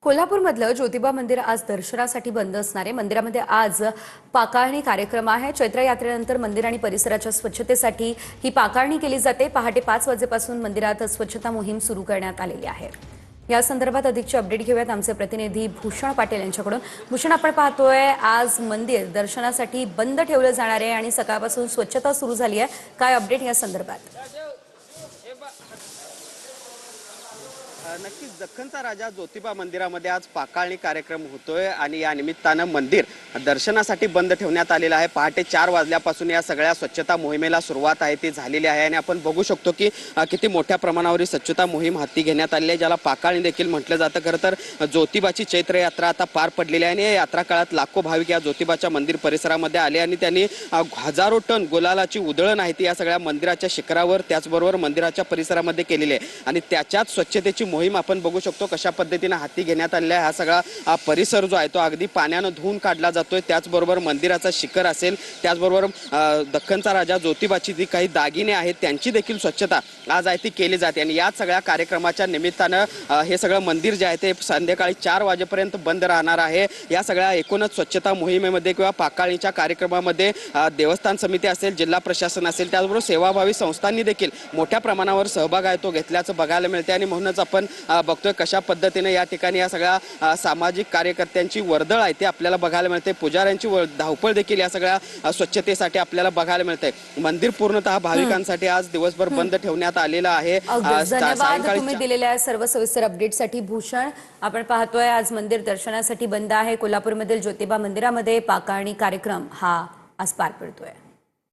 कोल्हापूरमधलं ज्योतिबा मंदिर आज दर्शनासाठी बंद असणार आहे। मंदिरामध्ये आज पाकाळणी कार्यक्रम आहे। चैत्र यात्रेनंतर मंदिर आणि परिसराच्या स्वच्छतेसाठी ही पाकाळणी केली जाते। पहाटे 5 वाजेपासून मंदिरात स्वच्छता मोहीम सुरू करण्यात आलेली आहे। या संदर्भात अधिकची अपडेट घेऊयात आमचे प्रतिनिधी भूषण पाटील यांच्याकडून। भूषण, आपण पाहतोय आज मंदिर दर्शनासाठी बंद ठेवलं जाणार आहे आणि सकाळपासून स्वच्छता सुरू झाली आहे। काय अपडेट या संदर्भात? नक्कीच दख्खनचा राजा ज्योतिबा मंदिरामध्ये आज पाकाळणी कार्यक्रम होतोय आणि या निमित्तानं मंदिर दर्शनासाठी बंद ठेवण्यात आलेलं आहे। पहाटे 4 वाजल्यापासून या सगळ्या स्वच्छता मोहिमेला सुरुवात आहे ती झालेली आहे आणि आपण बघू शकतो की किती मोठ्या प्रमाणावर स्वच्छता मोहीम हाती घेण्यात आली आहे, ज्याला पाकाळणी देखील म्हटलं जातं। खरं तर ज्योतिबाची चैत्र यात्रा आता पार पडलेली आहे आणि या यात्रा काळात लाखो भाविक या ज्योतिबाच्या मंदिर परिसरामध्ये आले आणि त्यांनी हजारो टन गुलालाची उधळण आहे ती या सगळ्या मंदिराच्या शिखरावर त्याचबरोबर मंदिराच्या परिसरामध्ये केलेली आहे आणि त्याच्याच स्वच्छतेची मोहीम आपण बघू शकतो कशा पद्धतीने हाती घेण्यात आलेला आहे। हा सगळा परिसर जो आहे तो अगदी पाण्याने धुवून काढला जातोय। त्याचबरोबर मंदिराचा शिखर असेल, त्याचबरोबर दख्खनचा राजा ज्योतिबाची जी काही दागिने आहेत त्यांची देखील स्वच्छता आज आहे ती केली जाते आणि या सगळ्या कार्यक्रमाच्या निमित्तानं हे सगळं मंदिर जे आहे ते संध्याकाळी 4 वाजेपर्यंत बंद राहणार आहे। या सगळ्या एकूणच स्वच्छता मोहिमेमध्ये किंवा पाकाळणीच्या कार्यक्रमामध्ये देवस्थान समिती असेल, जिल्हा प्रशासन असेल, त्याचबरोबर सेवाभावी संस्थांनी देखील मोठ्या प्रमाणावर सहभाग आहे तो घेतल्याचं बघायला मिळते आणि म्हणूनच आपण बघतोय कशा पद्धतीने या ठिकाणी या सगळ्या सामाजिक कार्यकर्त्यांची वर्दळ आहे ते आपल्याला बघायला मिळते। पुजाऱ्यांची धावपळ देखील या सगळ्या स्वच्छतेसाठी आपल्याला बघायला मिळते। मंदिर पूर्णतः भाविकांसाठी आज दिवसभर बंद ठेवण्यात आलेलं आहे। धन्यवाद तुम्ही दिलेल्या सर्व सविस्तर अपडेटसाठी भूषण। आपण पाहतोय आज मंदिर दर्शनासाठी बंद आहे। कोल्हापूरमधील ज्योतिबा मंदिरामध्ये पाकाळणी कार्यक्रम हा आज पार पडतोय।